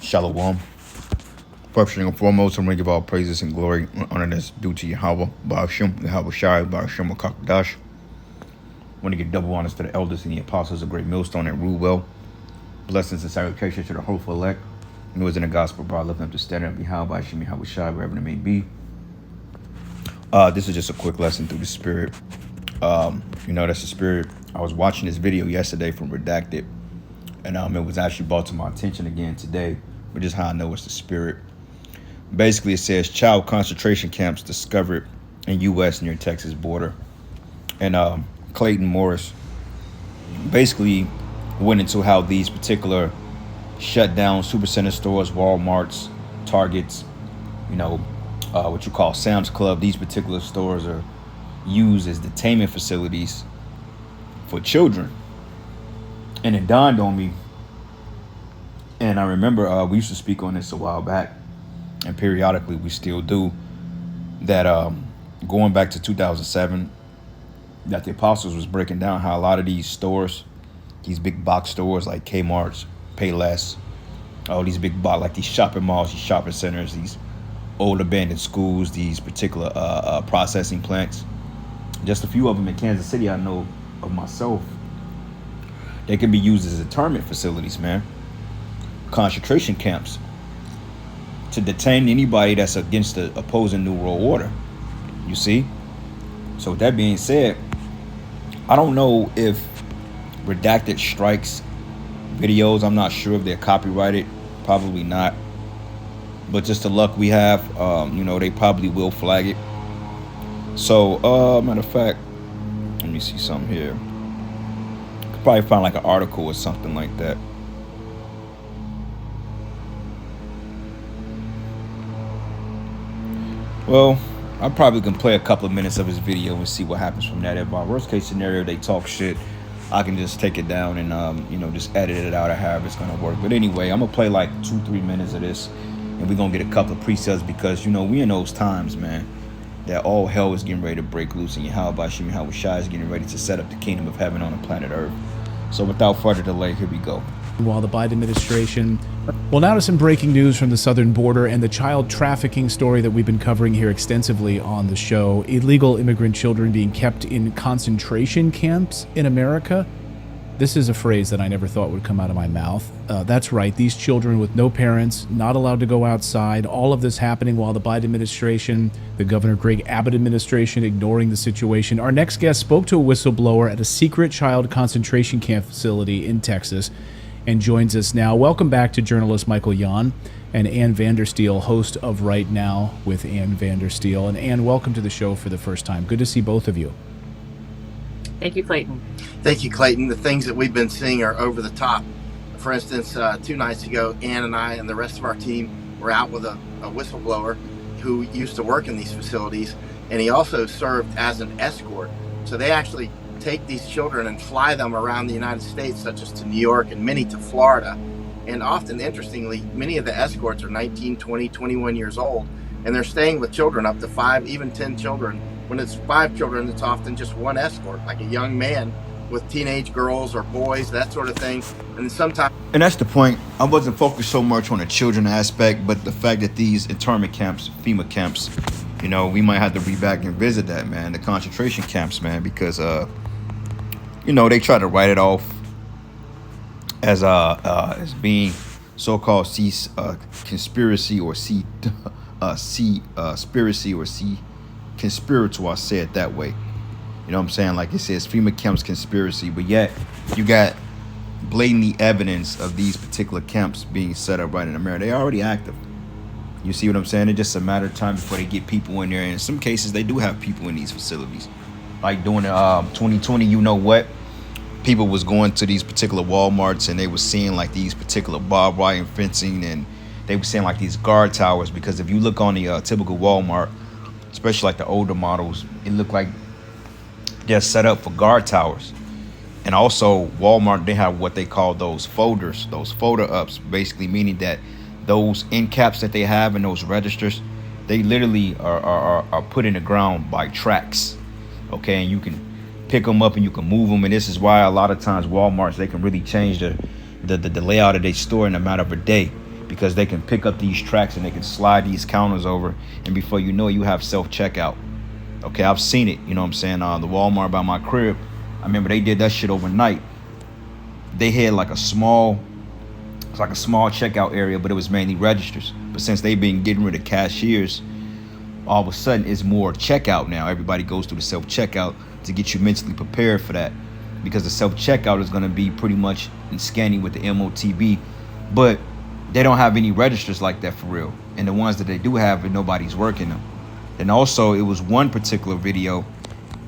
Shalom. First and foremost, I'm going to give all praises and glory and honor that's due to Yahweh, Ba'ashim, Yahweh Shai, Ba'ashim, Makakadash. I want to give double honors to the elders and the apostles of Great Millstone and rule well. Blessings and salutations to the hopeful elect. And those in the gospel brought lifting up to stand up behind Ba'ashim, Yahweh Shai, wherever it may be. This is just a quick lesson through the spirit. That's the spirit. I was watching this video yesterday from Redacted, and it was actually brought to my attention again today, which is how I know it's the spirit. Basically, it says child concentration camps discovered in U.S. near Texas border. And Clayton Morris basically went into how these particular shut down supercenter stores, Walmarts, Targets, what you call Sam's Club, these particular stores are used as detainment facilities for children. And it dawned on me, and I remember we used to speak on this a while back, and periodically we still do, that going back to 2007, that the apostles was breaking down how a lot of these stores, these big box stores like Kmart's, Payless, all these big box, like these shopping malls, these shopping centers, these old abandoned schools, these particular processing plants, just a few of them in Kansas City I know of myself, they can be used as internment facilities, man. Concentration camps to detain anybody that's against the opposing New World Order. You see? So with that being said, I don't know if Redacted strikes videos. I'm not sure if they're copyrighted. Probably not. But just the luck we have, they probably will flag it. So, matter of fact, let me see something here. Could probably find like an article or something like that. Well, I probably can play a couple of minutes of his video and see what happens from that. If my worst case scenario, they talk shit, I can just take it down and, just edit it out or however it's going to work. But anyway, I'm going to play like 2-3 minutes of this, and we're going to get a couple of presets because, we in those times, man, that all hell is getting ready to break loose, and Yahweh Shai is getting ready to set up the kingdom of heaven on the planet Earth. So without further delay, here we go. While the Biden administration... Well, now to some breaking news from the southern border and the child trafficking story that we've been covering here extensively on the show. Illegal immigrant children being kept in concentration camps in America. This is a phrase that I never thought would come out of my mouth. That's right, these children with no parents, not allowed to go outside, all of this happening while the Biden administration, the Governor Greg Abbott administration, ignoring the situation. Our next guest spoke to a whistleblower at a secret child concentration camp facility in Texas and joins us now. Welcome back to journalist Michael Yon and Ann Vandersteel, host of Right Now with Ann Vandersteel. And Ann, welcome to the show for the first time. Good to see both of you. Thank you, Clayton. Thank you, Clayton. The things that we've been seeing are over the top. For instance, 2 nights ago, Ann and I and the rest of our team were out with a whistleblower who used to work in these facilities, and he also served as an escort. So they actually take these children and fly them around the United States, such as to New York and many to Florida. And often, interestingly, many of the escorts are 19, 20, 21 years old, and they're staying with children up to 5, even 10 children. When it's 5 children, it's often just one escort, like a young man with teenage girls or boys, that sort of thing. And sometimes... And that's the point. I wasn't focused so much on the children aspect, but the fact that these internment camps, FEMA camps, we might have to be back and visit that, man, the concentration camps, man, because, they try to write it off as being so-called conspiracy or conspirator. I say it that way. You know what I'm saying? Like it says FEMA camps conspiracy, but yet you got blatantly evidence of these particular camps being set up right in America. They're already active. You see what I'm saying? It's just a matter of time before they get people in there. And in some cases, they do have people in these facilities. Like during 2020, people was going to these particular Walmarts and they were seeing like these particular barbed wire fencing, and they were seeing like these guard towers. Because if you look on the typical Walmart, especially like the older models, it looked like they're set up for guard towers. And also Walmart, they have what they call those folders, those folder ups, basically meaning that those end caps that they have in those registers, they literally are put in the ground by tracks. Okay, and you can pick them up and you can move them. And this is why a lot of times Walmarts, they can really change the layout of their store in a matter of a day, because they can pick up these tracks and they can slide these counters over, and before you know it, you have self-checkout. Okay, I've seen it. You know what I'm saying? The Walmart by my crib, I remember they did that shit overnight. They had like a small checkout area, but it was mainly registers. But since they've been getting rid of cashiers, all of a sudden it's more checkout now. Everybody goes through the self-checkout to get you mentally prepared for that, because the self-checkout is going to be pretty much in scanning with the MOTB, but they don't have any registers like that for real. And the ones that they do have, nobody's working them. And also, it was one particular video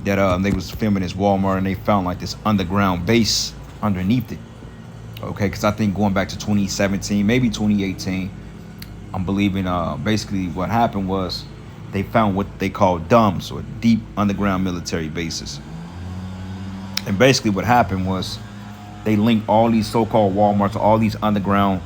that they was filming this Walmart, and they found like this underground base underneath it. Okay, because I think going back to 2017, maybe 2018, I'm believing basically what happened was they found what they call DUMBs, or deep underground military bases. And basically what happened was they linked all these so-called Walmarts to all these underground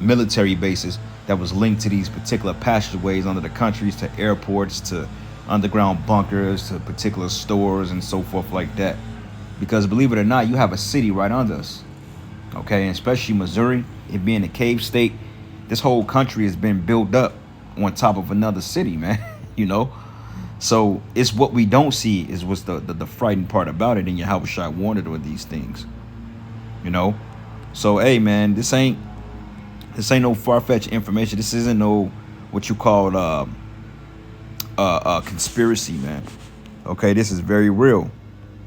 military bases that was linked to these particular passageways under the countries, to airports, to underground bunkers, to particular stores and so forth like that. Because believe it or not, you have a city right under us. Okay, and especially Missouri, it being a cave state, this whole country has been built up on top of another city, man. You know? So it's what we don't see is what's the frightening part about it, and Yahushua warned it with these things. You know? So hey man, this ain't no far-fetched information. This isn't no what you call conspiracy, man. Okay, this is very real.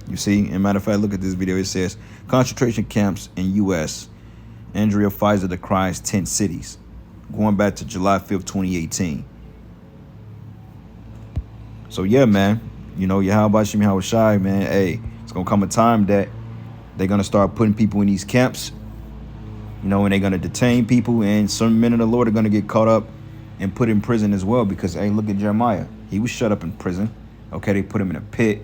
You see, and matter of fact, look at this video. It says concentration camps in U.S. Andrea Pfizer decries 10 cities, going back to July 5th, 2018. So yeah, man, you know, Yahweh Shem Yahushai, man. Hey, it's gonna come a time that they're gonna start putting people in these camps. You know, and they're gonna detain people, and some men of the Lord are gonna get caught up and put in prison as well. Because hey, look at Jeremiah. He was shut up in prison. Okay, they put him in a pit.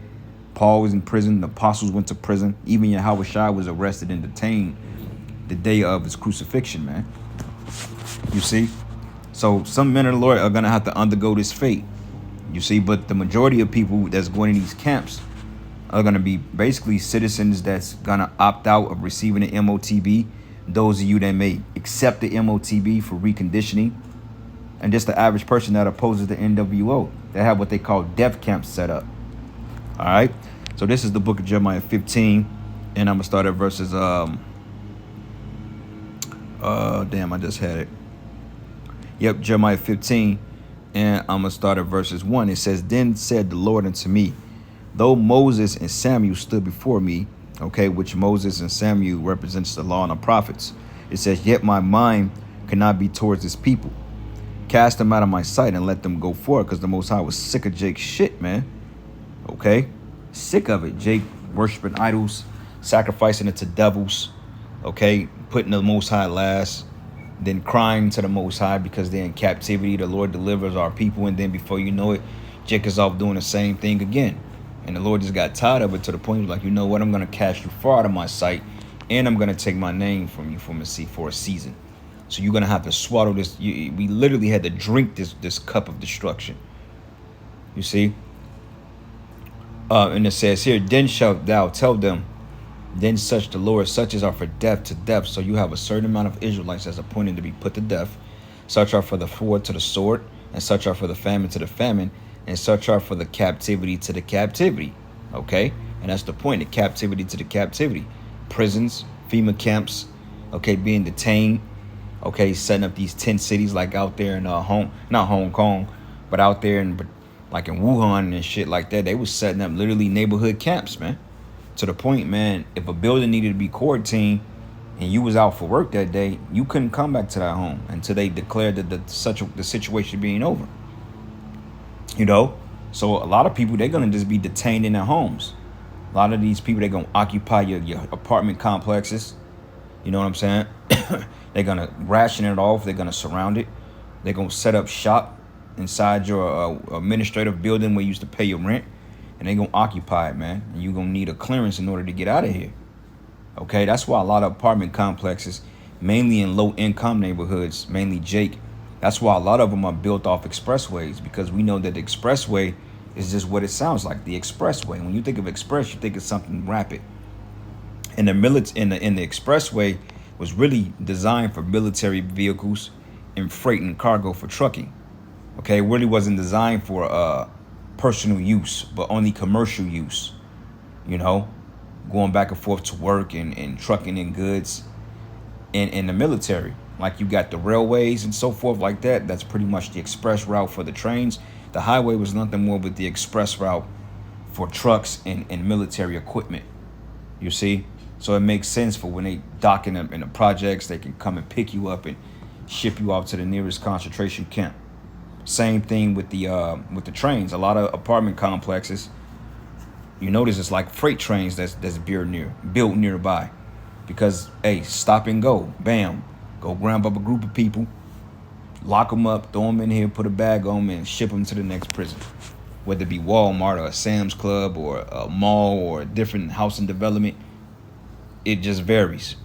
Paul was in prison. The apostles went to prison. Even Yahushua was arrested and detained the day of his crucifixion, man. You see? So some men of the Lord are going to have to undergo this fate. You see? But the majority of people that's going to these camps are going to be basically citizens that's going to opt out of receiving the MOTB. Those of you that may accept the MOTB for reconditioning. And just the average person that opposes the NWO. They have what they call death camps set up. All right, so this is the book of Jeremiah 15, and I'm gonna start at verses damn, I just had it. Yep, Jeremiah 15, and I'm gonna start at verses 1. It says, "Then said the Lord unto me, though Moses and Samuel stood before me," okay, which Moses and Samuel represents the law and the prophets. It says, "Yet my mind cannot be towards this people. Cast them out of my sight and let them go forward," because the Most High was sick of Jake's shit, man. Okay, sick of it. Jake worshiping idols, sacrificing it to devils. Okay, putting the Most High last, then crying to the Most High because they're in captivity. The Lord delivers our people, and then before you know it, Jake is off doing the same thing again. And the Lord just got tired of it to the point he was like, you know what? I'm gonna cast you far out of my sight, and I'm gonna take my name from you for a season. So you're gonna have to swallow this. We literally had to drink this cup of destruction. You see. And it says here, "Then shalt thou tell them, then such the Lord, such as are for death to death." So you have a certain amount of Israelites that's appointed to be put to death. Such are for the sword to the sword, and such are for the famine to the famine, and such are for the captivity to the captivity. Okay? And that's the point, the captivity to the captivity. Prisons, FEMA camps, okay, being detained, okay, setting up these 10 cities like out there in not Hong Kong, but out there in like in Wuhan and shit like that. They was setting up literally neighborhood camps, man. To the point, man, if a building needed to be quarantined and you was out for work that day, you couldn't come back to that home until they declared that the situation being over. You know? So a lot of people, they're going to just be detained in their homes. A lot of these people, they're going to occupy your apartment complexes. You know what I'm saying? They're going to ration it off. They're going to surround it. They're going to set up shop inside your administrative building where you used to pay your rent, and they're gonna occupy it, man. And you're gonna need a clearance in order to get out of here. Okay, that's why a lot of apartment complexes, mainly in low-income neighborhoods, mainly Jake, that's why a lot of them are built off expressways, because we know that the expressway is just what it sounds like, the expressway. When you think of express, you think of something rapid. In the expressway, was really designed for military vehicles and freight and cargo for trucking. Okay, it really wasn't designed for personal use, but only commercial use. You know, going back and forth to work and trucking in goods in the military. Like you got the railways and so forth like that. That's pretty much the express route for the trains. The highway was nothing more but the express route for trucks and military equipment. You see? So it makes sense for when they dock in the projects, they can come and pick you up and ship you off to the nearest concentration camp. Same thing with the trains. A lot of apartment complexes, you notice it's like freight trains that's built nearby. Because, hey, stop and go. Bam. Go grab up a group of people, lock them up, throw them in here, put a bag on them, and ship them to the next prison. Whether it be Walmart or a Sam's Club or a mall or a different housing development, it just varies,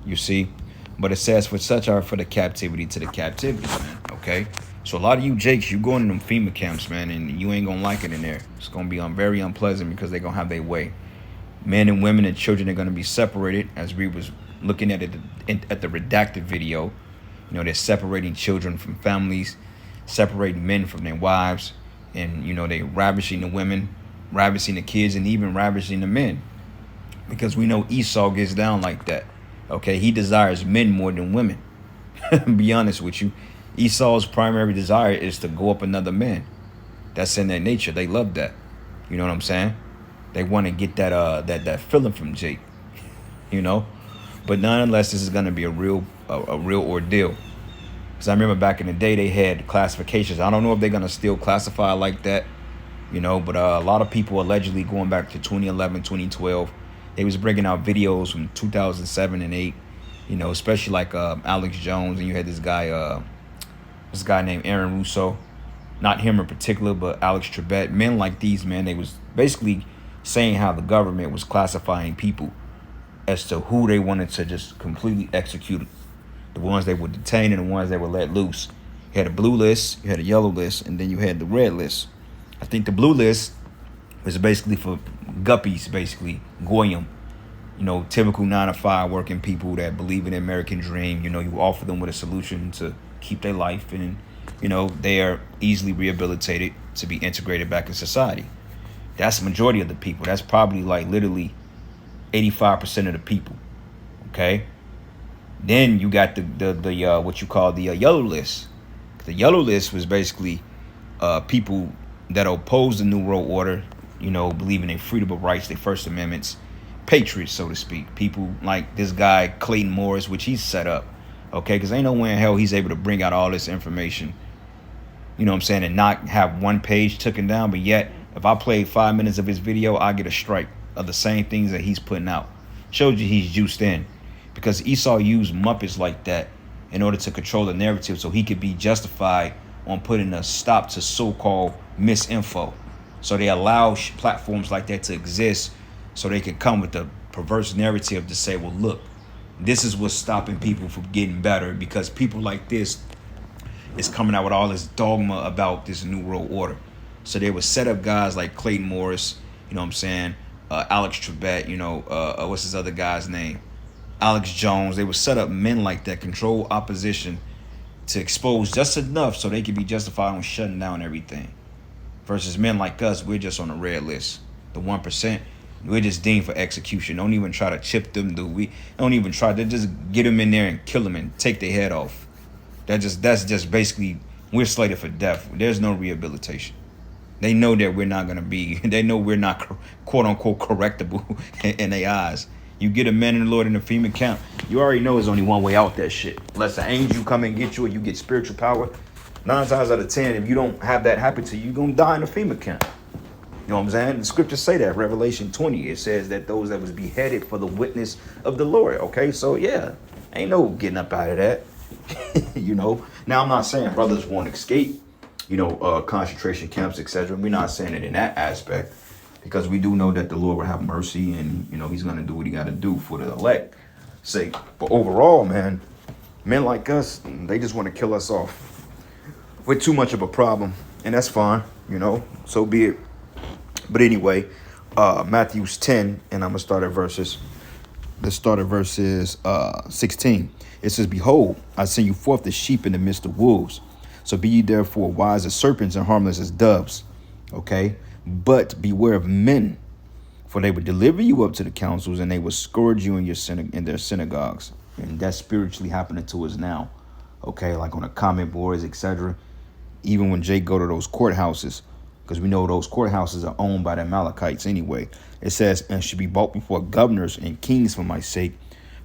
you see. But it says, for such are for the captivity to the captivity, man, okay? So a lot of you Jakes, you going to them FEMA camps, man, and you ain't going to like it in there. It's going to be very unpleasant because they're going to have their way. Men and women and children are going to be separated, as we was looking at it at the redacted video. You know, they're separating children from families, separating men from their wives, and, you know, they're ravishing the women, ravishing the kids, and even ravishing the men. Because we know Esau gets down like that. Okay, he desires men more than women. Be honest with you. Esau's primary desire is to go up another man. That's in their nature. They love that. You know what I'm saying? They want to get that feeling from Jake, you know. But nonetheless, this is going to be a real ordeal. Because I remember back in the day, they had classifications. I don't know if they're going to still classify like that, you know. But a lot of people allegedly going back to 2011, 2012, they was bringing out videos from 2007 and 8, you know, especially like Alex Jones, and you had this guy named Aaron Russo. Not him in particular, but Alex Trebek. Men like these, man, they was basically saying how the government was classifying people as to who they wanted to just completely execute. The ones they would detain and the ones they would let loose. You had a blue list, you had a yellow list, and then you had the red list. I think the blue list was basically for guppies, basically, goyim. You know, typical 9-to-5 working people that believe in the American dream. You know, you offer them with a solution to keep their life, and, you know, they are easily rehabilitated to be integrated back in society. That's the majority of the people. That's probably like literally 85% of the people. Okay. Then you got the what you call the yellow list. The yellow list was basically people that oppose the New World Order, you know, believing in freedom of rights, their First Amendments, patriots, so to speak. People like this guy Clayton Morris, which he's set up. Okay, because ain't no way in hell he's able to bring out all this information, you know what I'm saying, and not have one page taken down. But yet, if I play 5 minutes of his video, I get a strike of the same things that he's putting out. Shows you he's juiced in. Because Esau used Muppets like that in order to control the narrative so he could be justified on putting a stop to so-called misinfo. So they allow platforms like that to exist so they can come with the perverse narrative to say, well, look, this is what's stopping people from getting better, because people like this is coming out with all this dogma about this New World Order. So they would set up guys like Clayton Morris, you know what I'm saying, Alex Trebek, you know, what's his other guy's name? Alex Jones. They would set up men like that, control opposition, to expose just enough so they could be justified on shutting down everything. Versus men like us, we're just on the red list. The 1%, we're just deemed for execution. Don't even try to chip them. We don't even try to just get them in there and kill them and take their head off. That's just basically, we're slated for death. There's no rehabilitation. They know that we're not going to be, they know we're not quote unquote correctable in their eyes. You get a man in the Lord in the FEMA camp, you already know there's only one way out that shit. Unless an angel come and get you or you get spiritual power. 9 times out of 10, if you don't have that happen to you, you're going to die in the FEMA camp. You know what I'm saying? The scriptures say that. Revelation 20, it says that those that was beheaded for the witness of the Lord. Okay, so yeah, ain't no getting up out of that. You know, now I'm not saying brothers won't escape, you know, concentration camps, etc. We're not saying it in that aspect, because we do know that the Lord will have mercy and, you know, he's going to do what he got to do for the elect sake. But overall, man, men like us, they just want to kill us off. We're too much of a problem, and that's fine, you know, so be it. But anyway, Matthew's 10, and I'm going to start at verses let's start at verses 16. It says, behold, I send you forth as sheep in the midst of wolves. So be ye therefore wise as serpents and harmless as doves. Okay. But beware of men, for they would deliver you up to the councils, and they will scourge you in in their synagogues. And that's spiritually happening to us now. Okay, like on the comment boards, etc. Even when Jake go to those courthouses, because we know those courthouses are owned by the Amalekites anyway. It says, and should be brought before governors and kings for my sake,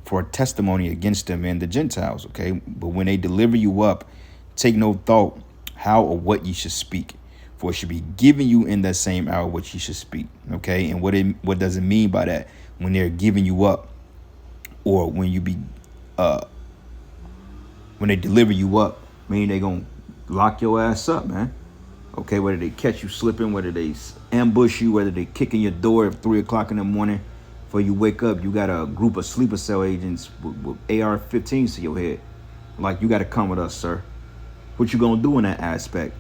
for a testimony against them and the Gentiles. Okay, but when they deliver you up, take no thought how or what ye should speak, for it should be given you in that same hour what ye should speak. Okay, and what does it mean by that? When they're giving you up, or when you be when they deliver you up, meaning they gonna lock your ass up, man. Okay, whether they catch you slipping, whether they ambush you, whether they kick in your door at 3 o'clock in the morning, before you wake up, you got a group of sleeper cell agents with AR-15s to your head. Like, you got to come with us, sir. What you gonna do in that aspect?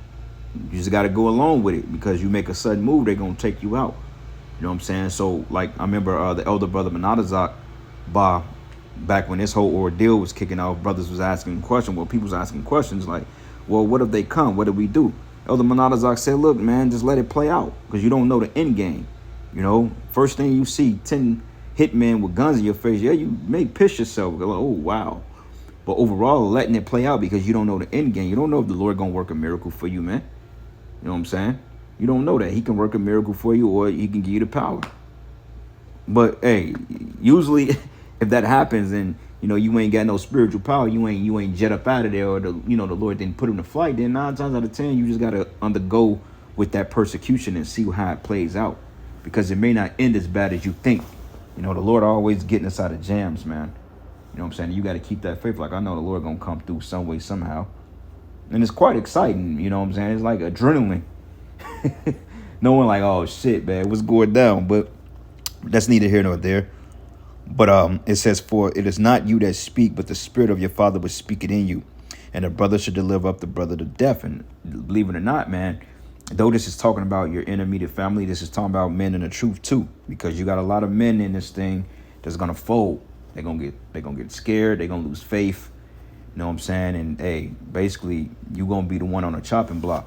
You just got to go along with it, because you make a sudden move, they're gonna take you out. You know what I'm saying? So, like, I remember the elder brother Menadazak, back when this whole ordeal was kicking off, brothers was asking questions. Well, people was asking questions like, well, what if they come? What do we do? Elder Menadazak said, look, man, just let it play out, because you don't know the end game. You know, first thing you see 10 hitmen with guns in your face, yeah, you may piss yourself. Like, oh, wow. But overall, letting it play out, because you don't know the end game. You don't know if the Lord going to work a miracle for you, man. You know what I'm saying? You don't know that. He can work a miracle for you, or he can give you the power. But, hey, usually if that happens and, you know, you ain't got no spiritual power, you ain't jet up out of there, or the Lord didn't put him to flight, then 9 times out of 10, you just got to undergo with that persecution and see how it plays out, because it may not end as bad as you think. You know, the Lord always getting us out of jams, man. You know what I'm saying? You got to keep that faith. Like, I know the Lord going to come through some way, somehow. And it's quite exciting. You know what I'm saying? It's like adrenaline. Knowing like, oh shit, man, what's going down? But that's neither here nor there. But it says, for it is not you that speak, but the spirit of your father which speaketh in you. And a brother should deliver up the brother to death. And believe it or not, man, though this is talking about your intermediate family, this is talking about men in the truth too. Because you got a lot of men in this thing that's gonna fold. They're gonna get scared, they're gonna lose faith. You know what I'm saying? And hey, basically you gonna be the one on the chopping block.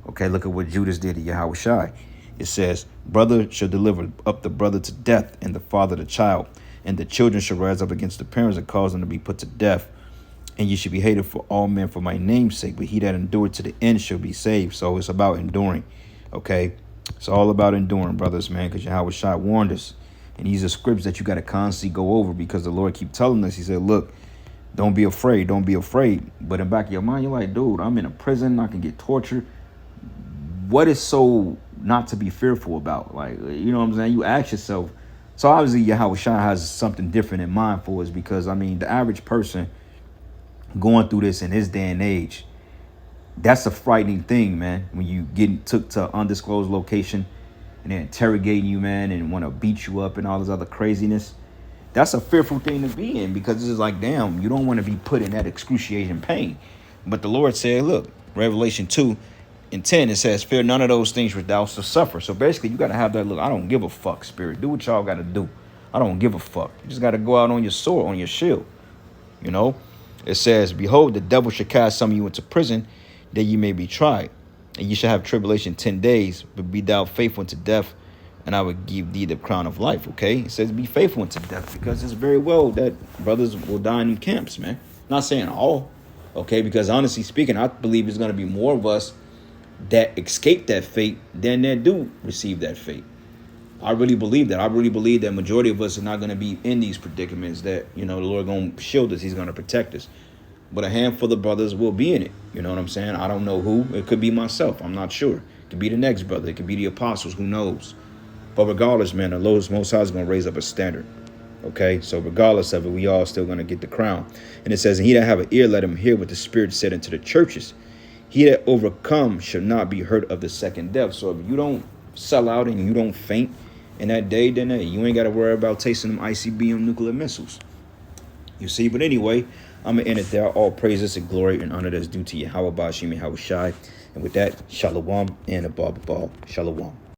Okay, look at what Judas did to Yahushua. It says, brother shall deliver up the brother to death, and the father the child. And the children shall rise up against the parents and cause them to be put to death. And you should be hated for all men for my name's sake, but he that endured to the end shall be saved. So it's about enduring. Okay, it's all about enduring, brothers, man, because Yahushua warned us. And these are scripts that you got to constantly go over, because the Lord keep telling us. He said, look, don't be afraid. Don't be afraid. But in the back of your mind, you're like, dude, I'm in a prison. I can get tortured. What is so not to be fearful about? Like, you know what I'm saying? You ask yourself. So obviously Yahushua has something different in mind for us, because, I mean, the average person going through this in this day and age, that's a frightening thing, man. When you get took to an undisclosed location and they're interrogating you, man, and want to beat you up and all this other craziness. That's a fearful thing to be in, because it's like, damn, you don't want to be put in that excruciating pain. But the Lord said, look, Revelation 2:10, it says, fear none of those things which thou shalt suffer. So basically, you got to have that look, I don't give a fuck spirit. Do what y'all got to do. I don't give a fuck. You just got to go out on your sword, on your shield. You know, it says, behold, the devil shall cast some of you into prison, that ye may be tried. And you shall have tribulation 10 days, but be thou faithful unto death, and I will give thee the crown of life. Okay, it says be faithful unto death, because it's very well that brothers will die in them camps, man. Not saying all, okay, because honestly speaking, I believe it's going to be more of us that escape that fate than that do receive that fate. I really believe that. I really believe that majority of us are not going to be in these predicaments, that, you know, the Lord going to shield us. He's going to protect us. But a handful of brothers will be in it. You know what I'm saying? I don't know who. It could be myself. I'm not sure. It could be the next brother. It could be the apostles. Who knows? But regardless, man, the Lord Most High is going to raise up a standard. Okay? So regardless of it, we all still going to get the crown. And it says, and he that have an ear, let him hear what the Spirit said unto the churches. He that overcome shall not be hurt of the second death. So if you don't sell out and you don't faint in that day, then hey, you ain't got to worry about tasting them ICBM nuclear missiles. You see? But anyway, I'm going to end it there. All praises and glory and honor that's due to Yahweh Bashim Yahushai. And with that, shalom and above all. Shalom.